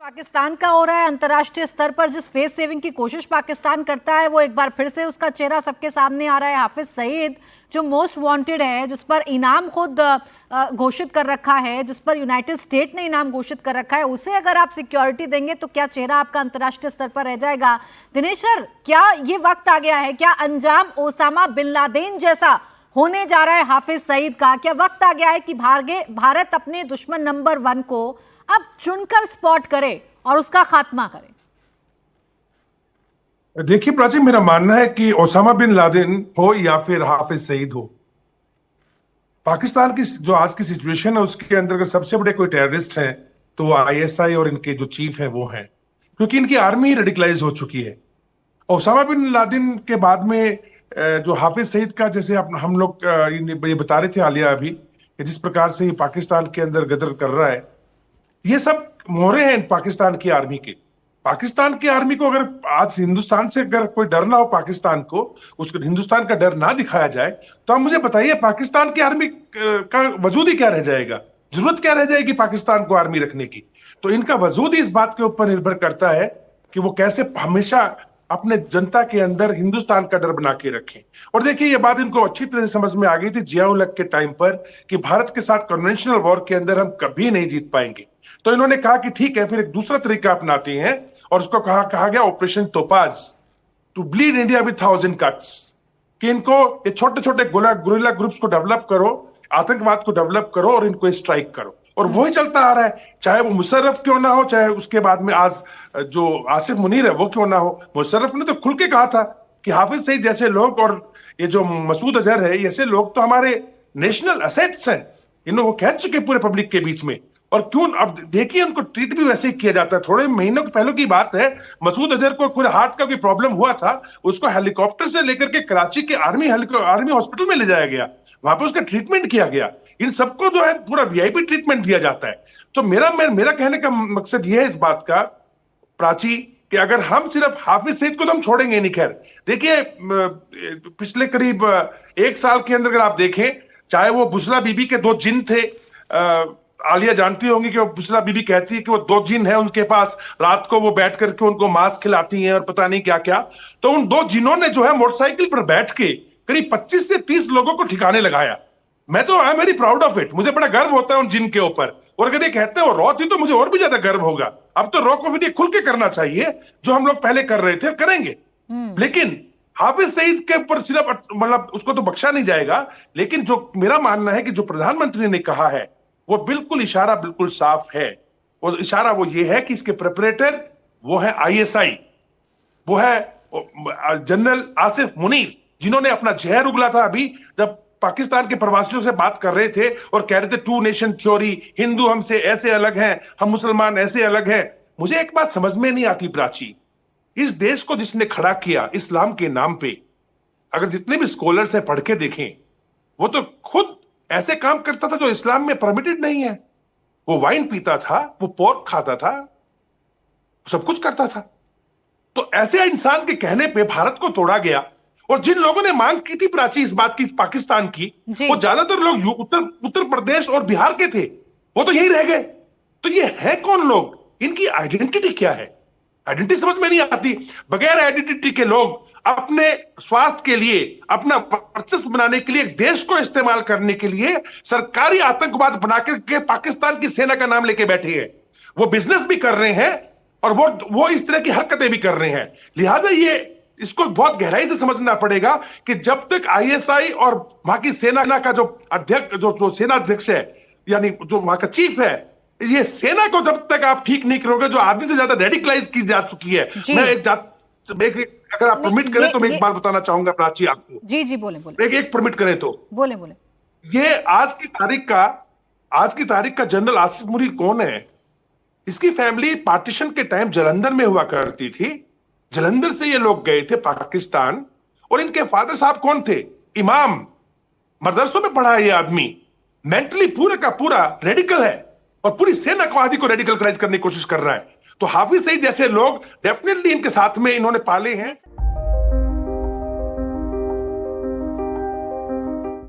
पाकिस्तान का हो रहा है। अंतर्राष्ट्रीय स्तर पर जिस फेस सेविंग की कोशिश पाकिस्तान करता है वो एक बार फिर से उसका चेहरा सबके सामने आ रहा है। हाफिज सईद जो मोस्ट वांटेड है, जिस पर इनाम खुद घोषित कर रखा है, जिस पर यूनाइटेड स्टेट ने इनाम घोषित कर रखा है, उसे अगर आप सिक्योरिटी देंगे तो क्या चेहरा आपका अंतर्राष्ट्रीय स्तर पर रह जाएगा? दिनेश सर, क्या ये वक्त आ गया है, क्या अंजाम ओसामा बिन लादेन जैसा होने जा रहा है हाफिज सईद का? क्या वक्त आ गया है कि भारत अपने दुश्मन नंबर 1 को अब चुनकर स्पॉट करे और उसका खात्मा करे? देखिए प्राची, मेरा मानना है कि ओसामा बिन लादेन हो या फिर हाफिज सईद हो, पाकिस्तान की जो आज की सिचुएशन है उसके अंदर अगर सबसे बड़े कोई टेररिस्ट हैं तो वो आईएसआई और इनके जो चीफ हैं वो हैं, क्योंकि इनकी आर्मी रेडिकलाइज हो चुकी है। ओसामा बिन लादेन के बाद में जो हाफिज सईद का, जैसे हम लोग ये बता रहे थे आलिया अभी कि जिस प्रकार से ये पाकिस्तान के अंदर गदर कर रहा है, ये सब मोहरे हैं पाकिस्तान की आर्मी के। पाकिस्तान की आर्मी को अगर आज हिंदुस्तान से अगर कोई डर ना हो, पाकिस्तान को उसको हिंदुस्तान का डर ना दिखाया जाए, तो आप मुझे बताइए पाकिस्तान की आर्मी का वजूद ही क्या रह जाएगा? जरूरत क्या रह जाएगी पाकिस्तान को आर्मी रखने की? तो इनका वजूद ही इस बात के ऊपर निर्भर करता है कि वो कैसे हमेशा अपने जनता के अंदर हिंदुस्तान का डर बना के रखें। और देखिए, ये बात इनको अच्छी तरह से समझ में आ गई थी जियाउल हक के टाइम पर कि भारत के साथ कन्वेंशनल वॉर के अंदर हम कभी नहीं जीत पाएंगे। तो इन्होंने कहा कि ठीक है, फिर एक दूसरा तरीका अपनाते हैं और उसको कहा गया operation Topaz, to bleed India with 1000 cuts, कि इनको ये छोटे छोटे गुरिल्ला ग्रुप्स को डेवलप करो, आतंकवाद को डेवलप करो और इनको स्ट्राइक करो। और वही चलता आ रहा है, चाहे वो मुशर्रफ क्यों ना हो, चाहे उसके बाद में आज जो आसिफ मुनीर है वो क्यों ना हो। मुशर्रफ ने तो खुल के कहा था कि हाफिज सईद जैसे लोग और ये जो मसूद अजहर है, ऐसे लोग तो हमारे नेशनल असेट्स हैं। इन्होंने वो कह चुके पूरे पब्लिक के बीच में। और क्यों, अब देखिए उनको ट्रीट भी वैसे ही किया जाता है। थोड़े महीनों के पहले की बात है, मसूद अजहर को पूरे हार्ट का कोई प्रॉब्लम हुआ था, उसको हेलीकॉप्टर से लेकर के कराची के आर्मी हॉस्पिटल में ले जाया गया, वहां पर उसका ट्रीटमेंट किया गया। इन सबको जो है पूरा वीआईपी ट्रीटमेंट दिया जाता है। तो मेरा कहने का मकसद यह है इस बात का प्राची, कि अगर हम सिर्फ हाफिज सईद को तो हम छोड़ेंगे नहीं। खैर देखिए, पिछले करीब 1 साल के अंदर अगर आप देखें, चाहे वो बुशरा बीबी के 2 जिन थे, आलिया जानती होंगी कि वो बुशरा बीबी कहती है कि वो 2 जिन है उनके पास, रात को वो बैठ करके उनको मांस खिलाती हैं और पता नहीं क्या क्या। तो उन 2 जिनों ने जो है मोटरसाइकिल पर बैठ के करीब 25 से 30 लोगों को ठिकाने लगाया। मैं तो I am very proud of it, मुझे बड़ा गर्व होता है उन जिन के ऊपर। और अगर ये कहते हैं वो रॉ थी तो मुझे और भी ज्यादा गर्व होगा। अब तो रॉ को भी खुल के करना चाहिए, जो हम लोग पहले कर रहे थे करेंगे। लेकिन हाफिज सईद के ऊपर सिर्फ मतलब उसको तो बख्शा नहीं जाएगा। लेकिन जो मेरा मानना है कि जो प्रधानमंत्री ने कहा है वो बिल्कुल इशारा बिल्कुल साफ है। और इशारा वो ये है कि इसके प्रिपरेटर वो है आईएसआई, वो है जनरल आसिफ मुनीर, जिन्होंने अपना जहर उगला था अभी जब पाकिस्तान के प्रवासियों से बात कर रहे थे और कह रहे थे 2 नेशन थ्योरी, हिंदू हमसे ऐसे अलग हैं, हम मुसलमान ऐसे अलग हैं। मुझे एक बात समझ में नहीं आती प्राची, इस देश को जिसने खड़ा किया इस्लाम के नाम पे, अगर जितने भी स्कॉलर्स हैं पढ़ के देखें, वो तो खुद ऐसे काम करता था जो इस्लाम में परमिटेड नहीं है। वो वाइन पीता था, वो पोर्क खाता था, सब कुछ करता था। तो ऐसे इंसान के कहने पे भारत को तोड़ा गया। और जिन लोगों ने मांग की थी प्राची इस बात की पाकिस्तान की, वो ज्यादातर लोग उत्तर प्रदेश और बिहार के थे, वो तो यही रह गए। तो ये है कौन लोग? इनकी आइडेंटिटी क्या है? आइडेंटिटी समझ में नहीं आती। बगैर आइडेंटिटी के लोग अपने स्वार्थ के लिए, अपना वर्चस्व बनाने के लिए, देश को इस्तेमाल करने के लिए सरकारी आतंकवाद बनाकर के पाकिस्तान की सेना का नाम लेके बैठे हैं। वो बिजनेस भी कर रहे हैं और वो इस तरह की हरकतें भी कर रहे हैं। लिहाजा ये इसको बहुत गहराई से समझना पड़ेगा कि जब तक आईएसआई और वहां की सेना का जो अध्यक्ष, जो सेना अध्यक्ष है, यानी जो वहां का चीफ है, ये सेना को जब तक आप ठीक नहीं करोगे, जो आधी से ज्यादा रेडिकलाइज की जा चुकी है। अगर आप परमिट करें तो मैं एक बात बताना चाहूंगा प्राची आपको। जी बोले। एक परमिट करें तो बोले। ये आज की तारीख का जनरल आसिफ मुनीर कौन है? इसकी फैमिली पार्टीशन के टाइम जलंधर में हुआ करती थी। जलंधर से ये लोग गए थे पाकिस्तान। और इनके फादर साहब कौन थे? इमाम, मदरसों में पढ़ा है ये आदमी। मेंटली पूरे का पूरा रेडिकल है और पूरी सेना को आदि को रेडिकलाइज करने की कोशिश कर रहा है। तो हाफिज सईद जैसे लोग डेफिनेटली इनके साथ में इन्होंने पाले हैं।